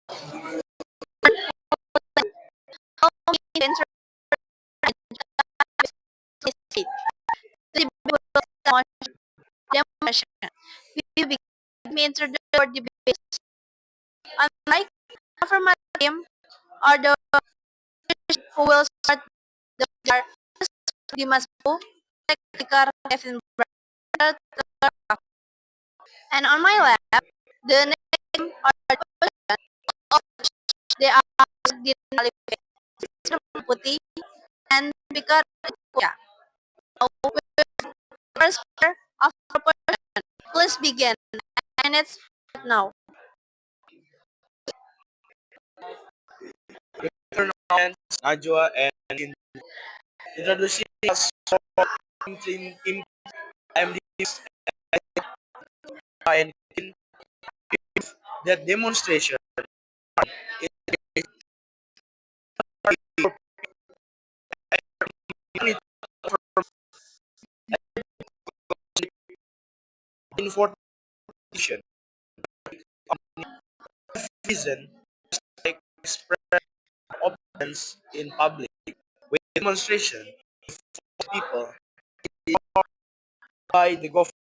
How we state to demonstration. We begin introduce or debate. Unlike affirmative or the who will start the jar, we must go and on my lap, the name or of they are putih and Bikar yeah. First pair of proportion. Please begin. And it's now. Najwa and introducing us in MDs and that demonstration information reason like express opinions in public with demonstration people by the government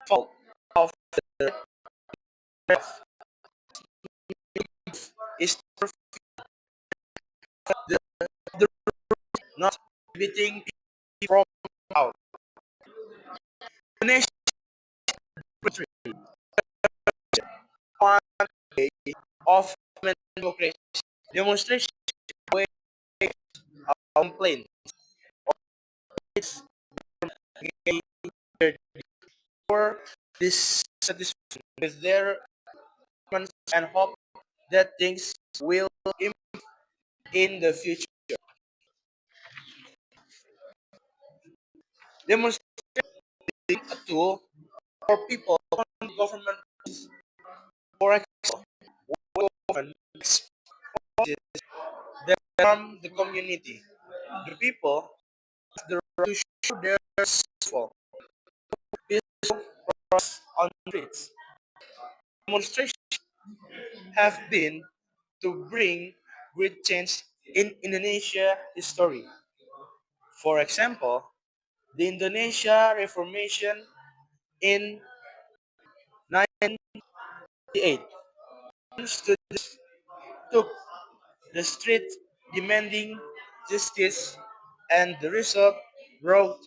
fault of is the not beating from out nation one day of democracy demonstration way complaint it's for dissatisfaction with their performance and hope that things will improve in the future. Demonstrating a tool for people on government for example, often exposes them from the community. The people have the right to show their peaceful protest on streets. Demonstrations have been to bring great change in Indonesia history. For example, the Indonesia Reformation in 1988. Students took the street demanding justice, and the result brought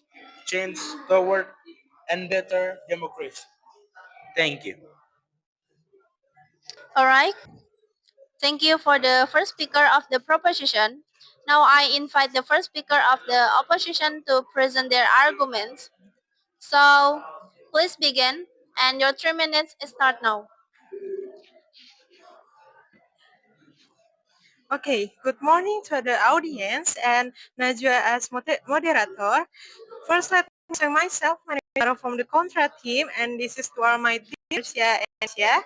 change toward and better democracy. Thank you. All right. Thank you for the first speaker of the proposition. Now I invite the first speaker of the opposition to present their arguments. So please begin, and your 3 minutes start now. Okay, good morning to the audience and Najwa as moderator. First, let me present myself. My name is from the Contra team, and this is to all my teams, Asia and Asia.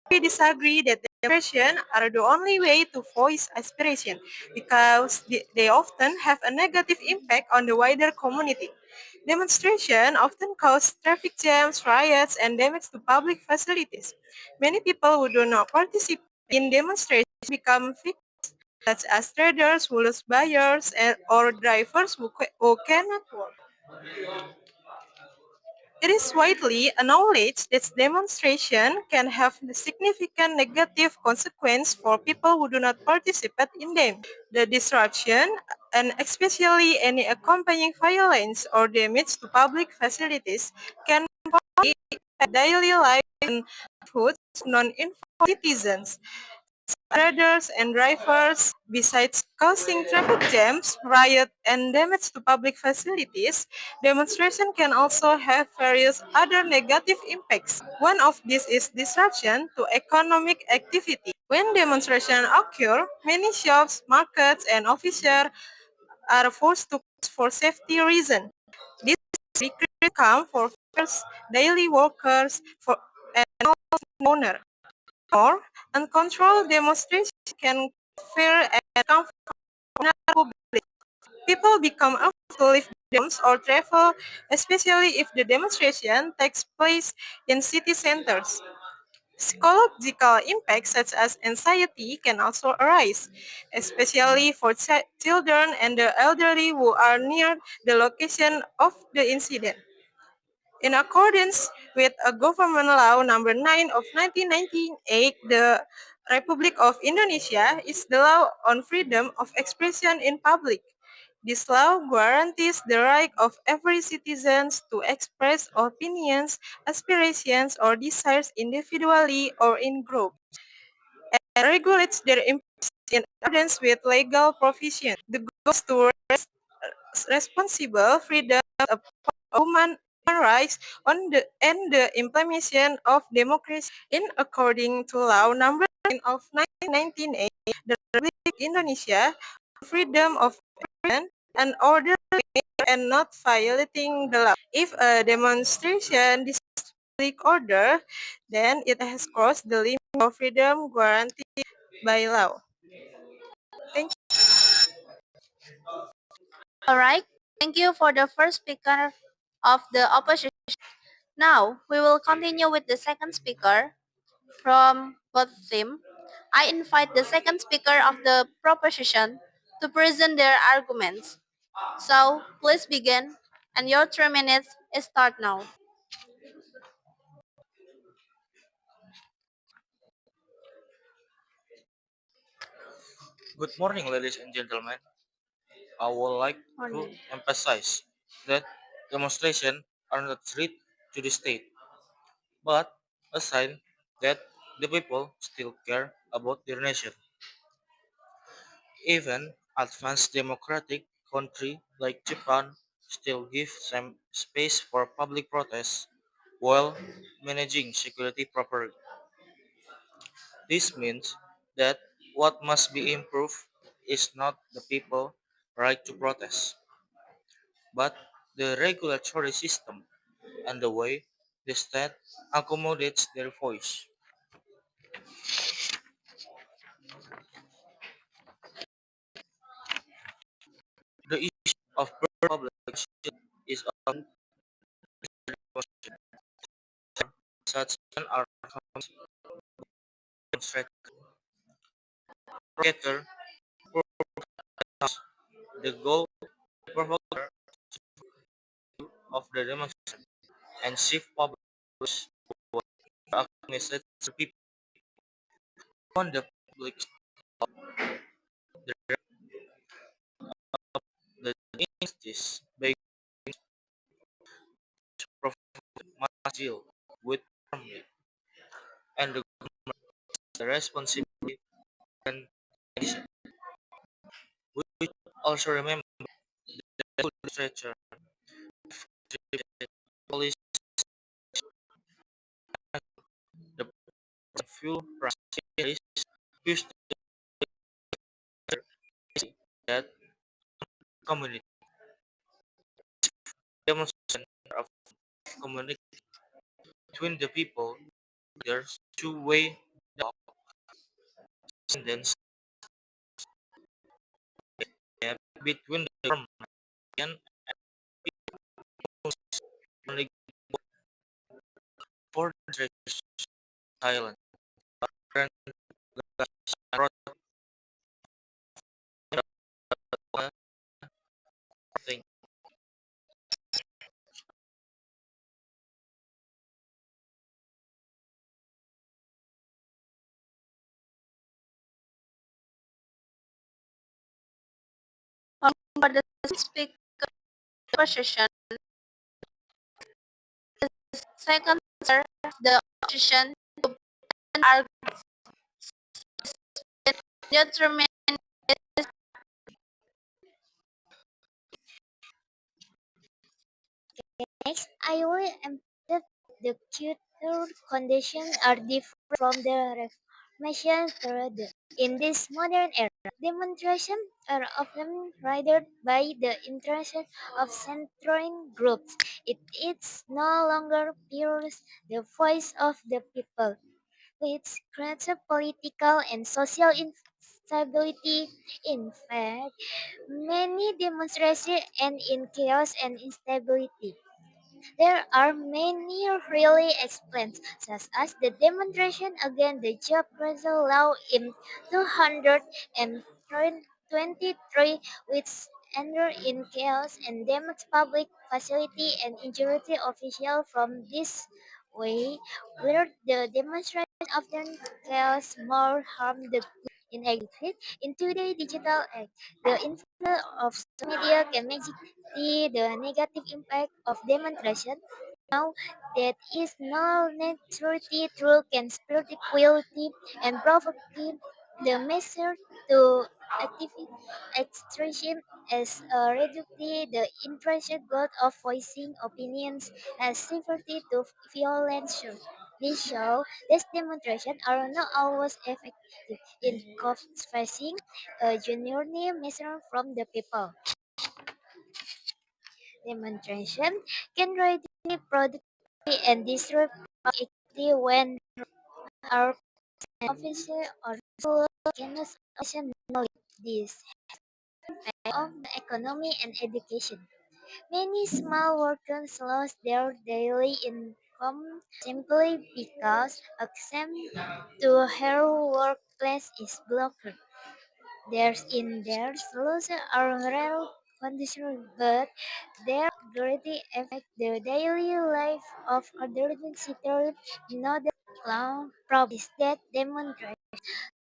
We disagree that demonstration are the only way to voice aspiration because they often have a negative impact on the wider community. Demonstration often cause traffic jams, riots, and damage to public facilities. Many people who do not participate in demonstrations become victims such as traders who lose buyers or drivers who cannot work. It is widely acknowledged that demonstration can have significant negative consequences for people who do not participate in them. The disruption, and especially any accompanying violence or damage to public facilities, can impact daily life and livelihoods of non-informed citizens. Traders and drivers, besides causing traffic jams, riot, and damage to public facilities, demonstration can also have various other negative impacts. One of these is disruption to economic activity. When demonstrations occur, many shops, markets, and offices are forced to close for safety reasons. This decreases income for first daily workers and owners. Or uncontrolled demonstration can fear and comfort public. People become afraid to leave their homes or travel, especially if the demonstration takes place in city centers. Psychological impacts such as anxiety can also arise, especially for children and the elderly who are near the location of the incident. In accordance with a government law number 9 of 1998, the Republic of Indonesia is the law on freedom of expression in public. This law guarantees the right of every citizen to express opinions, aspirations, or desires individually or in groups, and regulates their implementation in accordance with legal provisions. The goal is to responsible freedom of human rights on the and the implementation of democracy in according to law number 9 of 1998, the Republic of Indonesia, freedom of expression and order and not violating the law. If a demonstration disturbs public order, then it has crossed the limit of freedom guaranteed by law. Thank Alright, thank you for the first speaker of the opposition. Now, we will continue with the second speaker from both team. I invite the second speaker of the proposition to present their arguments. So, please begin, and your 3 minutes start now. Good morning, ladies and gentlemen. I would like to Morning. emphasize that demonstrations are not a threat to the state, but a sign that the people still care about their nation. Even advanced democratic countries like Japan still give some space for public protests while managing security properly. This means that what must be improved is not the people right to protest, but the regulatory system and the way the state accommodates their voice. The issue of public is often such an argument demonstrate together the goal of the demonstration and shift public message to people on the public the injustice by must deal with firmly and the responsibility and action. We should also remember the legislature police the fuel price used to that community demonstration of community between the people. There's two-way dependence between the government and only for the silent thing. For the speaker position, second speaker, the opposition to argue your 3 minutes. Next, I will emphasize the cultural conditions are different from the Reformation period. In this modern era, demonstrations are often guided by the interests of centering groups. It is no longer pure the voice of the people, which creates a political and social stability. In fact, many demonstrations end in chaos and instability. There are many really explains, such as the demonstration against the job creation law in 223, which ended in chaos and damaged public facility and injured officials from this way, where the demonstration often cause more harm than good. In exit, in today's digital age, the influence of social media can magically the negative impact of demonstration now that is no neutrality through can spread equality and provoking the measure to activate expression as a reductive the intrinsic goal of voicing opinions as severity to violence. This show these demonstrations are not always effective in facing a genuine measure from the people. Demonstration can readily produce and disrupt activity when our official or school cannot also know this on the economy and education. Many small workers lost their daily income simply because access to her workplace is blocked. Their solutions are rare conditions, but their greatly affect the daily life of ordinary citizens. Another long problem is that demonstrates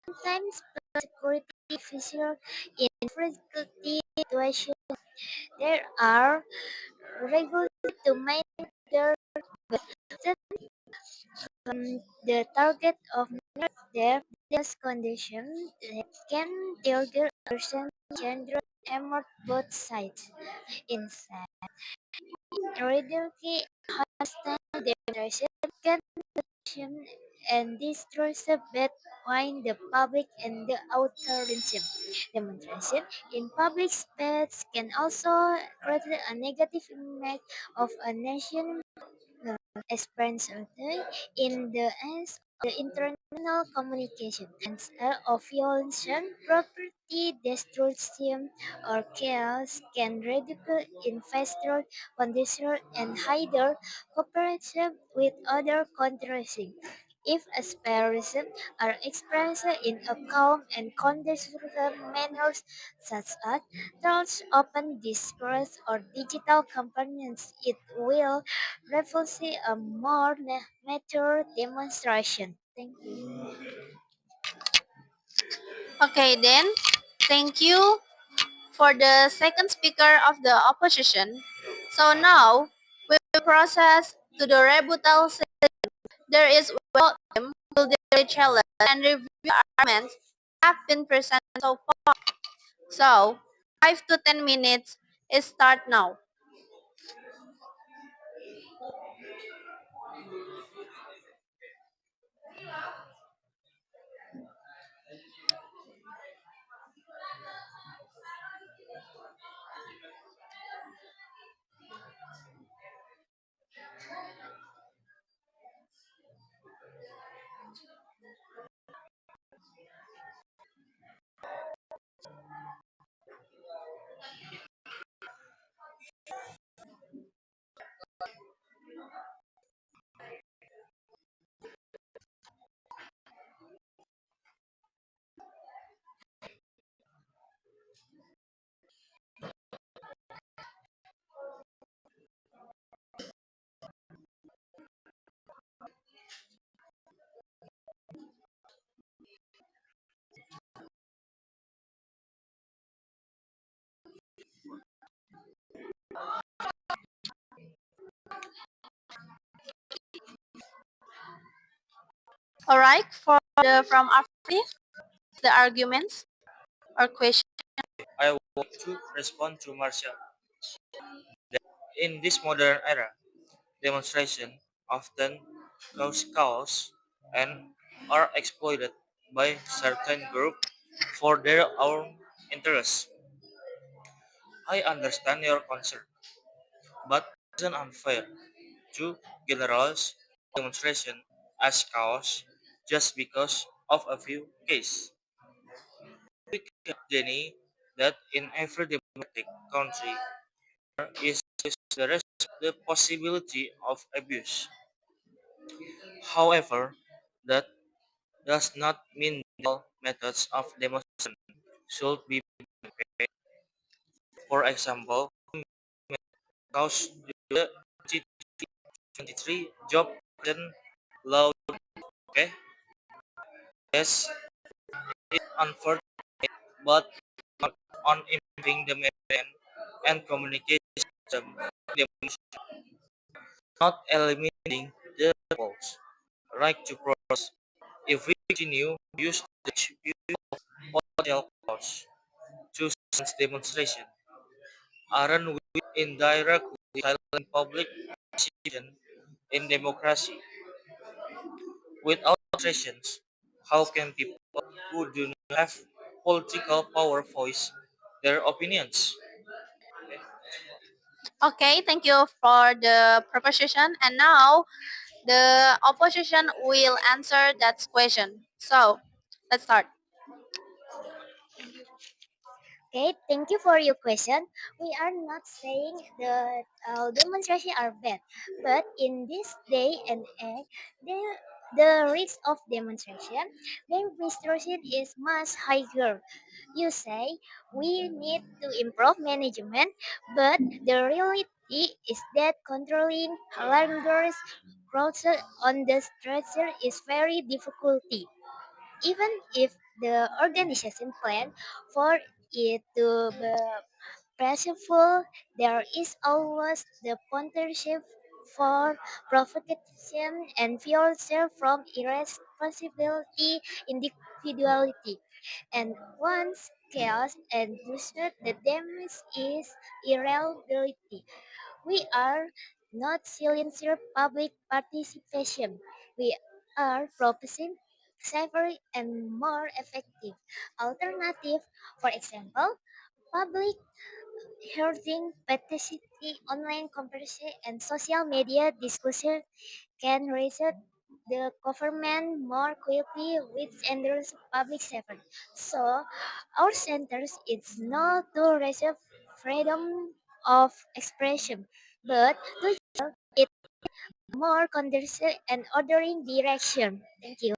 sometimes security officers in difficulty situations. There are regulated to maintain their the target of their this condition that can trigger person gender among both sides. Inside, reducing hostile demonstration can action and destroys the between the public and the authoritarian. Demonstration in public space can also create a negative impact of a nation expansion in the ends of the international communication and of violence, property destruction, or chaos can ridicule investor condition and hinder cooperation with other countries. If aspirations are expressed in a calm and considerate manner, such as through open discourse or digital companions, it will reflect a more mature demonstration. Thank you. Okay, then, thank you for the second speaker of the opposition. So now we will process to the rebuttal. There is well will daily challenge and review arguments have been presented so far. So 5 to 10 minutes is start now. All right, for the from Afri, the arguments or question. I want to respond to Marcia. In this modern era, demonstration often cause chaos and are exploited by certain group for their own interests. I understand your concern, but it isn't unfair to generalize demonstration as chaos just because of a few cases. We can deny that in every democratic country there is the possibility of abuse. However, that does not mean that all methods of demonstration should be banned. For example, cause the 2023 job creation law, okay, yes, is unfortunate, but not on improving the media and communication system, not eliminating the people's right to protest. If we continue to use the use of political cause to silence demonstration, aren't we indirectly silencing public decision in democracy? Without demonstrations, how can people who do not have political power voice their opinions? Okay, thank you for the proposition. And now the opposition will answer that question. So let's start. Okay, thank you for your question. We are not saying that demonstrations are bad, but in this day and age, the risk of demonstration is much higher. You say we need to improve management, but the reality is that controlling large crowds on the structure is very difficult. Even if the organization plan for it to be successful, there is always the potential for provocation and failure from irresponsibility individuality. And once chaos and dispute, the damage is irreversibility. We are not silencing public participation. We are proposing safer and more effective alternative. For example, public hearing, petition, online conversation, and social media discussion can reach the government more quickly with endorse public safety. So, our centers is not to reserve freedom of expression, but to it more conducive and ordering direction. Thank you.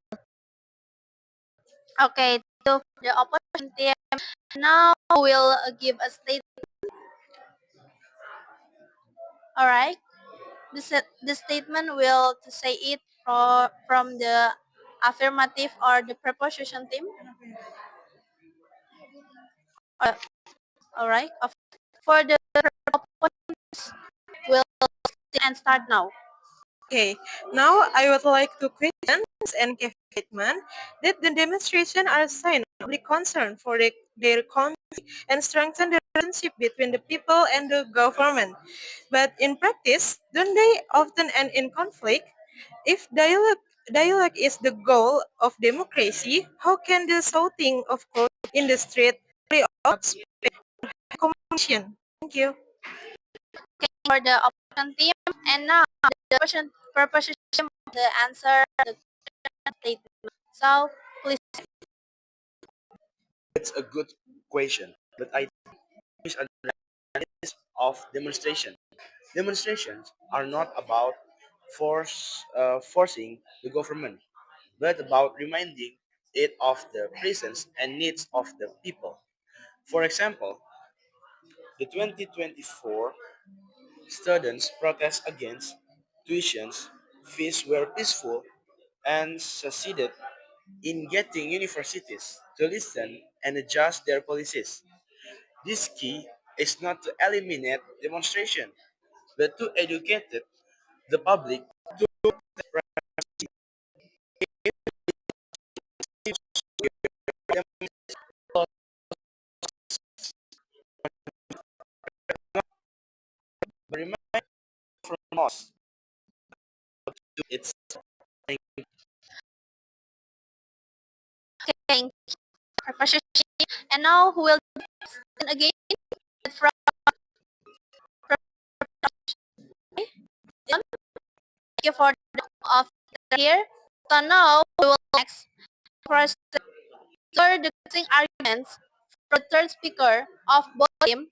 Okay, so the opposition team now will give a state. All right, the statement will to say it from the affirmative or the proposition team. Uh, all right, for the opposition will and start now. Okay, now I would like to question and give statement that the demonstration are a sign of public concern for their country and strengthen the relationship between the people and the government. But in practice, don't they often end in conflict? If dialogue is the goal of democracy, how can the shouting of course in the street really communication? Thank you. For the opposition team, and now the proposition the answer the statement. So please. It's a good question, but I think misunderstandings of demonstration. Demonstrations are not about forcing the government, but about reminding it of the presence and needs of the people. For example, the 2024 students' protest against tuitions fees were peaceful and succeeded in getting universities to listen and adjust their policies. This key is not to eliminate demonstration, but to educate the public but remind from us to its Okay, proposition. And now who will again from thank you for the of here. So now we will next first the closing arguments third speaker of both team,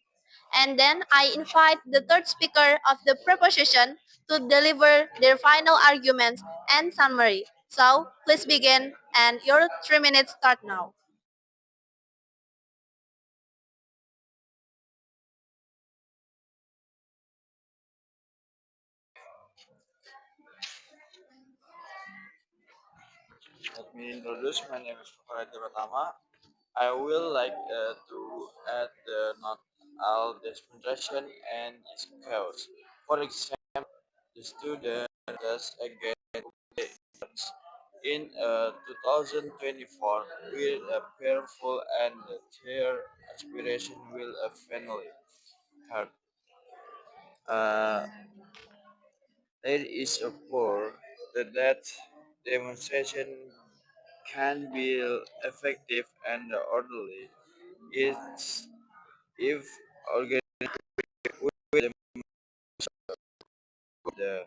and then I invite the third speaker of the proposition to deliver their final arguments and summary. So please begin, and your 3 minutes start now. Let me introduce. My name is Farid Pratama. I will like to add the not all demonstration and its cause. For example, the student does again in 2024 will a fearful and their aspiration will a finally hurt. Uh, there is a poor that demonstration can be effective and orderly. It's if organized with the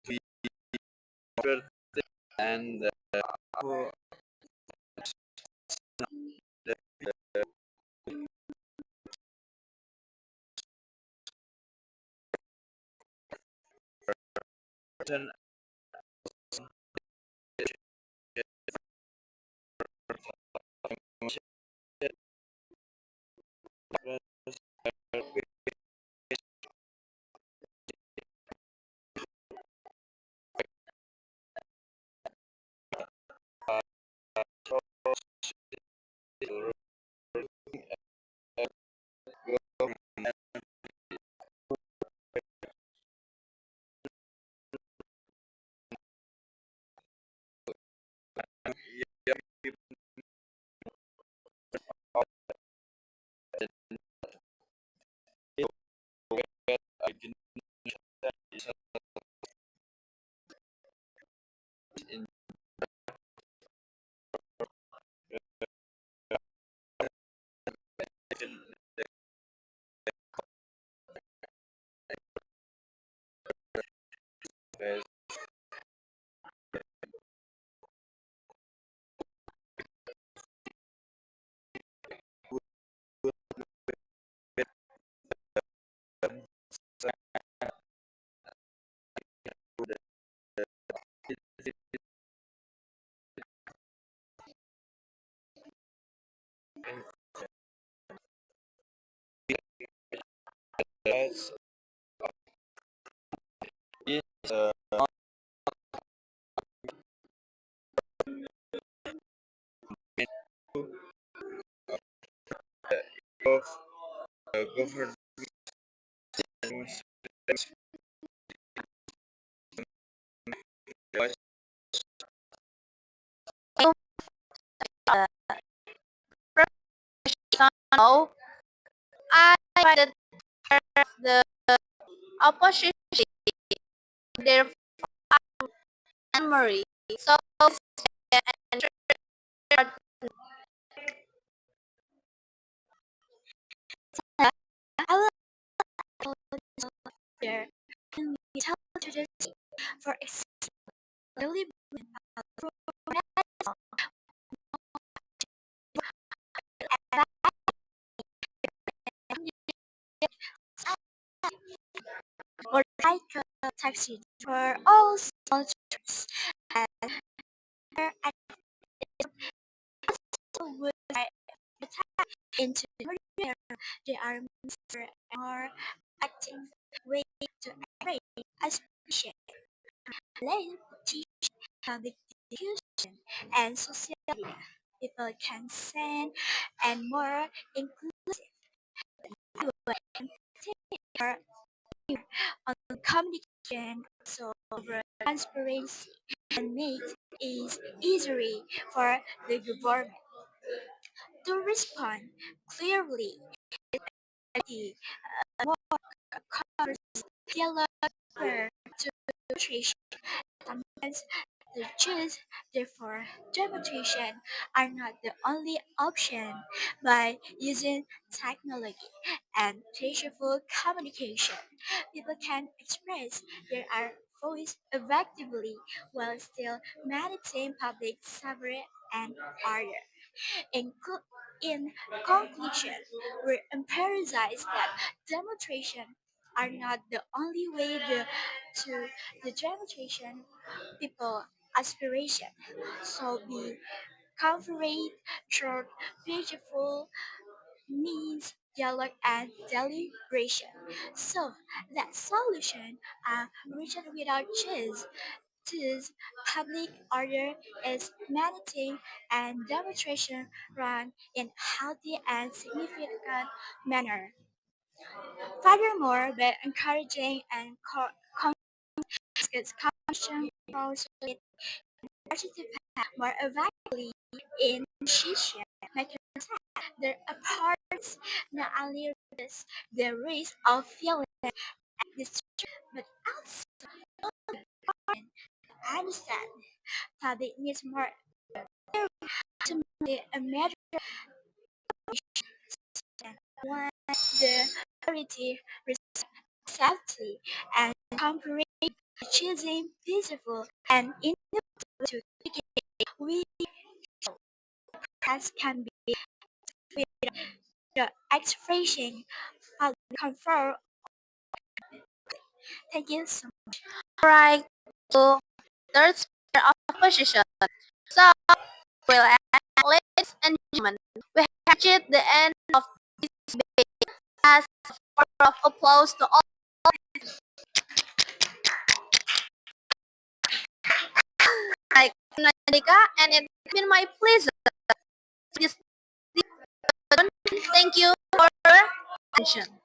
people and who the person in is of government Now, I invited the opposition their summary. So and I will there and we tell to the for example motorcycle taxi for all small trips and would into where they are more active way to create a species like teach public diffusion and social media. People can send and more inclusive more on communication so over transparency and makes it easier for the government to respond clearly the covers dialogue to nutrition. Sometimes the choose, therefore, demonstration are not the only option. By using technology and peaceful communication, people can express their voice effectively while still maintaining public safety and order. In conclusion, we emphasize that demonstrations are not the only way to the demonstration people aspiration. So be conferred through beautiful means dialogue and deliberation. So that solution are reached without choice. This public order is managing and demonstration run in healthy and significant manner. Furthermore, by encouraging and conversation with participants more effectively in decision making, their approach not only reduces the risk of feeling distrust, but also understand public needs more ultimately a matter of one the priority safety and comparing choosing peaceful and innovative to we can be with the expression of comfort. Thank you so much. Alright, to third speaker of opposition. So, we'll end, ladies and gentlemen, we have reached the end of this debate. As a round of applause to all. Like Nadika, and it's been my pleasure. This, thank you for your attention.